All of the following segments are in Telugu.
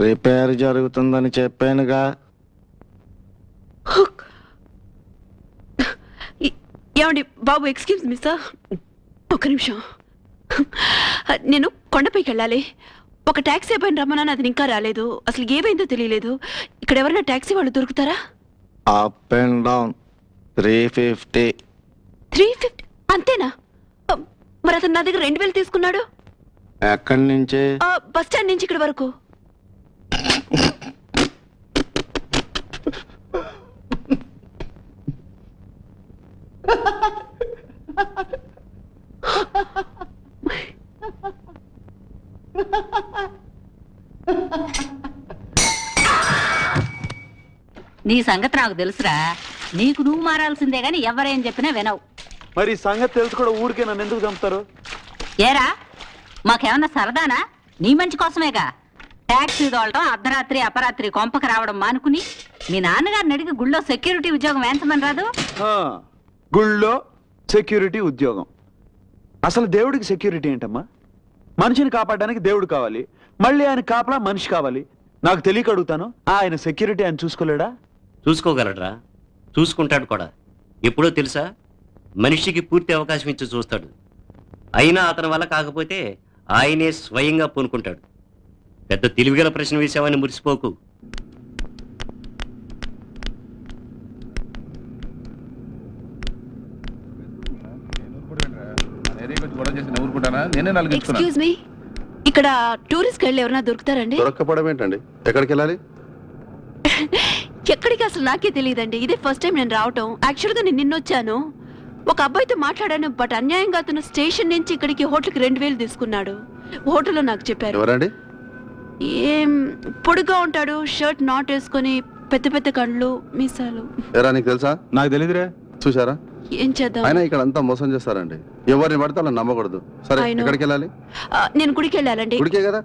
రిపేర్ జరుగుతుందని చెప్పానుగా. ఏమండి బాబు, ఎక్స్క్యూజ్ మీ సార్, ఒక్క నిమిషం. నేను కొండపైకి వెళ్ళాలి. ఒక ట్యాక్సీ అబ్బాయిని రమ్మన్నాను, అది ఇంకా రాలేదు. అసలు ఏమైందో తెలియలేదు. ఇక్కడ ఎవరైనా ట్యాక్సీ వాళ్ళు దొరుకుతారా? Up and down 350. 350 అంతేనా? మరి అతను నా దగ్గర 2000 తీసుకున్నాడు. ఎక్కడి నుంచి? బస్ స్టాండ్ నుంచి ఇక్కడ వరకు. నీ సంగతి నాకు తెలుసురా. నీకు నువ్వు మారాల్సిందే గాని ఎవరేం చెప్పినా వినవు. మరి సంగతి తెలుసు కూడా ఊరికే నన్ను ఎందుకు చంపుతారు? ఏరా, మాకేమన్నా సరదానా? నీ మంచి కోసమేగా. ట్యాక్సీ తోలటం, అర్ధరాత్రి అపరాత్రి కొంపకి రావడం మానుకుని మీ నాన్నగారిని అడిగి గుళ్ళో సెక్యూరిటీ ఉద్యోగం వేయించమని రాదు? గుళ్ళో సెక్యూరిటీ ఉద్యోగం? అసలు దేవుడికి సెక్యూరిటీ ఏంటమ్మా? మనిషిని కాపాడడానికి దేవుడు కావాలి, మళ్ళీ ఆయన కాపలా మనిషి కావాలి. నాకు తెలియక అడుగుతాను, ఆయన సెక్యూరిటీ ఆయన చూసుకోలేడా? చూసుకోగలడ్రా, చూసుకుంటాడు కూడా. ఎప్పుడో తెలుసా, మనిషికి పూర్తి అవకాశం ఇచ్చి చూస్తాడు. అయినా అతని వల్ల కాకపోతే ఆయనే స్వయంగా పూనుకుంటాడు. పెద్ద తెలివిగల ప్రశ్న వేసావని మురిసిపోకు. ఎక్స్క్యూజ్ మీ, ఇక్కడ టూరిస్ట్ గైడ్లు ఎవరైనా దొరుకుతారండి? దొరక్కపోవడం ఏంటండి? ఎక్కడికి వెళ్ళాలి? ఎక్కడికి అసలు నాకే తెలియదండి. ఇదే ఫస్ట్ టైం నేను రావటం. యాక్చువల్గా నేను నిన్నొచ్చాను. ఒక అబ్బాయితో మాట్లాడాను, బట్ అన్యాయంగా అతను స్టేషన్ నుంచి ఇక్కడికి హోటల్కి 2000 తీసుకున్నాడు. హోటల్లో నాకు చెప్పారు. ఎవరండి? ఏం పొడుగా ఉంటాడు, షర్ట్ నాట్ వేసుకొని, పెద్ద పెద్ద కళ్ళు, మీసాలు. ఎరా, నీకు తెలుసా? నాకు తెలియదురే. చూసారా? ఏం చేద్దాం? ఆయన ఇక్కడ అంతా మోసం చేస్తారండి. ఎవరిని పడితే అలా నమ్మకూడదు. సరే, ఎక్కడికి వెళ్ళాలి? నేను గుడికి వెళ్ళాలండి. గుడికే కదా,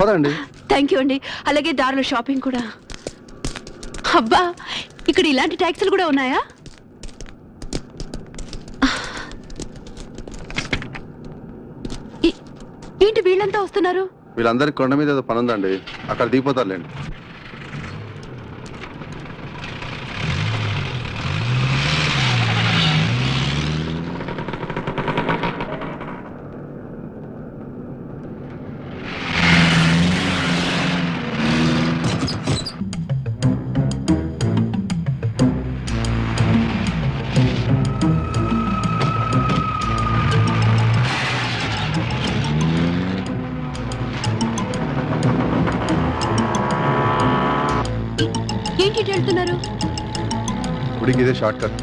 పదండి. థ్యాంక్ యూ అండి. అలాగే దారిలో షాపింగ్ కూడా. అబ్బా, ఇక్కడ ఇలాంటి ట్యాక్సీలు కూడా ఉన్నాయా? ఏంటి వీళ్ళంతా వస్తున్నారు? వీళ్ళందరికీ కొండ మీద ఏదో పని ఉందండి, అక్కడ దిగిపోతారులేండి. ఏంటి వెళ్తున్నారు? గుడికి ఇదే షార్ట్ కట్.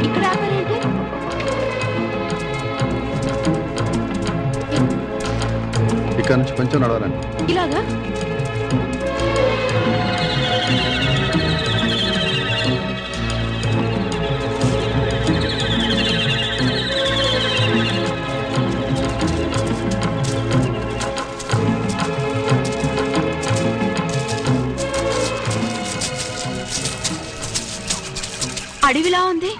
ఇక్కడ ఆపారేంటి? ఇక్కడ నుంచి కొంచెం నడవాలండి. ఇలాగా? అడవిలా ఉంది.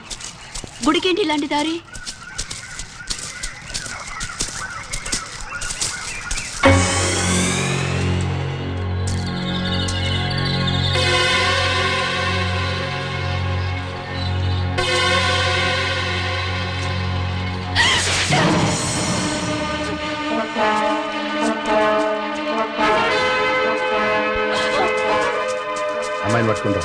గుడికేంటి ఇలాంటి దారి? అమ్మాయిని పట్టుకుంటా.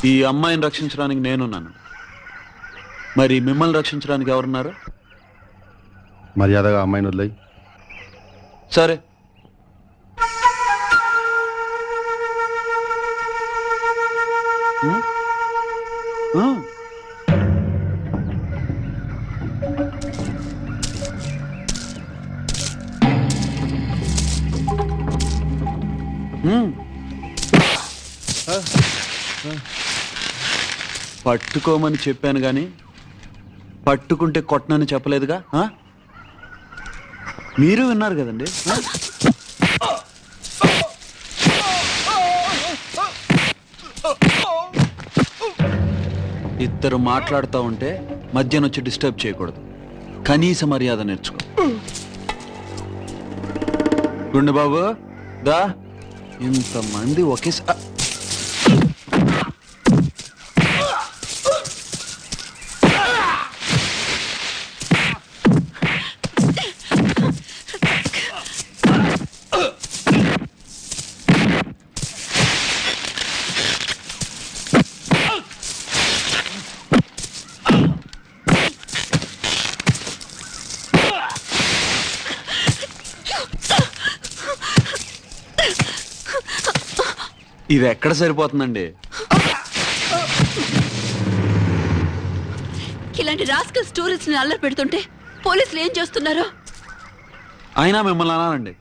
ఈ అమ్మాయిని రక్షించడానికి నేనున్నాను. మరి మిమ్మల్ని రక్షించడానికి ఎవరున్నారు? మర్యాదగా అమ్మాయిని వదిలేయి. సరే, ఉం? ఆ. ఉం. పట్టుకోమని చెప్పాను గాని పట్టుకుంటే కొట్టనని చెప్పలేదుగా. ఆ? మీరు విన్నారు కదండి. ఆ? ఇద్దరు మాట్లాడుతూ ఉంటే మధ్యన వచ్చి డిస్టర్బ్ చేయకూడదు. కనీస మర్యాద నేర్చుకో. గుండె బాబు దా, ఇంతమంది ఒకేసారి ఇది ఎక్కడ సరిపోతుందండి? ఇలాంటి రాస్కల్ స్టోరీస్ ని అల్లరి పెడుతుంటే పోలీసులు ఏం చేస్తున్నారు? అయినా మిమ్మల్ని అనాలండి.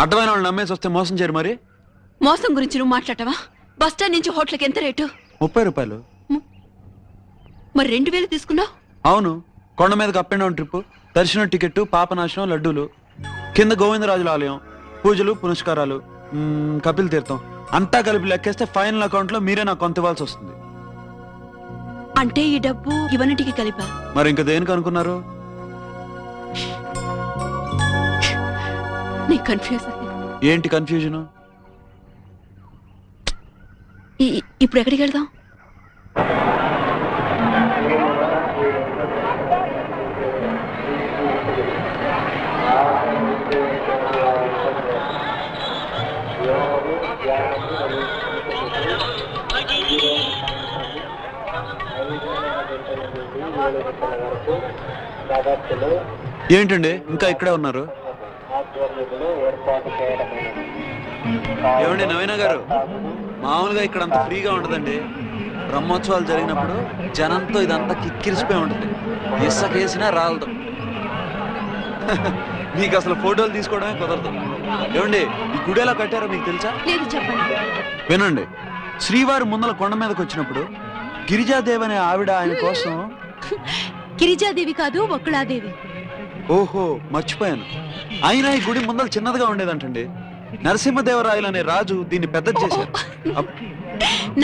అడ్డమైన వాళ్ళు నమ్మేసి వస్తే మోసం చేయరు. మరి మోసం గురించి నువ్వు మాట్లాడవా? బస్ స్టాండ్ నుంచి హోటల్కి ఎంత రేటు? 30 రూపాయలు. మరి 2000 తీసుకున్నావు? అవును, కొండ మీదకి అప్ అండ్ డౌన్ ట్రిప్, దర్శనం టికెట్, పాపనాశనం, లడ్డూలు, కింద గోవిందరాజుల ఆలయం, పూజలు పునస్కారాలు, కపిల్ తీర్థం అంతా కలిపి లెక్కేస్తే ఫైనల్ అకౌంట్ లో మీరే నాకు కొంత ఇవ్వాల్సి వస్తుంది. అంటే ఈ డబ్బు ఇవన్నిటికి కలిపా? మరి ఇంకా దేనికి అనుకున్నారు? నీ కన్ఫ్యూజ్. ఏంటి కన్ఫ్యూజన్? ఇప్పుడు ఎక్కడికి వెళ్దాం? ఏంటండి ఇంకా ఇక్కడే ఉన్నారు? ఏమండి నవీన గారు, మామూలుగా ఇక్కడ అంత ఫ్రీగా ఉండదండి. బ్రహ్మోత్సవాలు జరిగినప్పుడు జనంతో ఇదంతా కిక్కిరిసిపోయి ఉంటుంది. ఇసుకేసినా రాలదు. మీకు అసలు ఫోటోలు తీసుకోవడమే కుదరదు. ఏమండి ఈ గుడి ఎలా కట్టారో మీకు తెలుసా? లేదు, చెప్పండి. వినండి. శ్రీవారి ముందల కొండ మీదకి వచ్చినప్పుడు గిరిజాదేవి అనే ఆవిడ ఆయన కోసం. గిరిజాదేవి కాదు, ఒక్కళాదేవి. ఓహో, మర్చిపోయాను. అయినా ఈ గుడి ముందర చిన్నదిగా ఉండేదంటండి. నరసింహదేవరాయలు అనే రాజు దీన్ని పెద్దది చేశారు.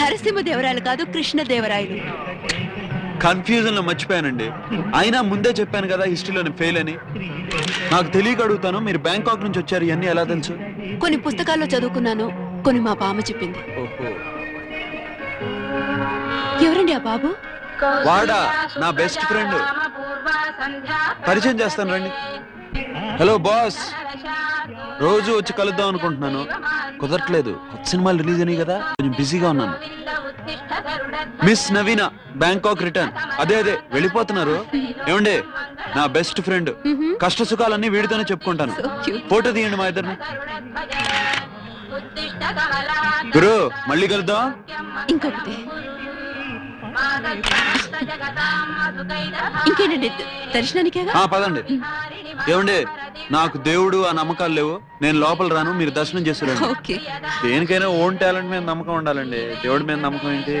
నరసింహదేవరాయలు కాదు, కృష్ణదేవరాయలు. కన్ఫ్యూజన్ లో మర్చిపోయానండి. అయినా ముందే చెప్పాను కదా హిస్టరీలోని ఫెయిల్ అని. నాకు తెలియక అడుగుతాను, మీరు బ్యాంకాక్ నుంచి వచ్చారు, ఇవన్నీ ఎలా తెలుసు? కొన్ని పుస్తకాల్లో చదువుకున్నాను, కొన్ని మా బామ్మ చెప్పింది. ఓహో, ఎవరండి ఆ బాబు? వాడా నా బెస్ట్ ఫ్రెండ్. పరిచయం చేస్తాను రండి. హలో బాస్, రోజు వచ్చి కలుద్దాం అనుకుంటున్నాను, కుదరట్లేదు. కొత్త సినిమాలు రిలీజ్ అయినాయి కదా, కొంచెం బిజీగా ఉన్నాను. మిస్ నవీన, బ్యాంకాక్ రిటర్న్. అదే వెళ్ళిపోతున్నారు. ఏమండి నా బెస్ట్ ఫ్రెండ్. కష్ట సుఖాలన్నీ వీడితోనే చెప్పుకుంటాను. ఫోటో తీయండి మా ఇద్దరిని. గురు, మళ్ళీ కలుద్దాం. ఇంకొకటి. ఇంకేంటండి, దర్శనానికేగా? పదండి. ఏమండి నాకు దేవుడు ఆ నమ్మకాలు లేవు, నేను లోపల రాను, మీరు దర్శనం చేస్తున్నారు. ఓకే. దేనికైనా ఓన్ టాలెంట్ మీద నమ్మకం ఉండాలండి, దేవుడి మీద నమ్మకం ఏంటి?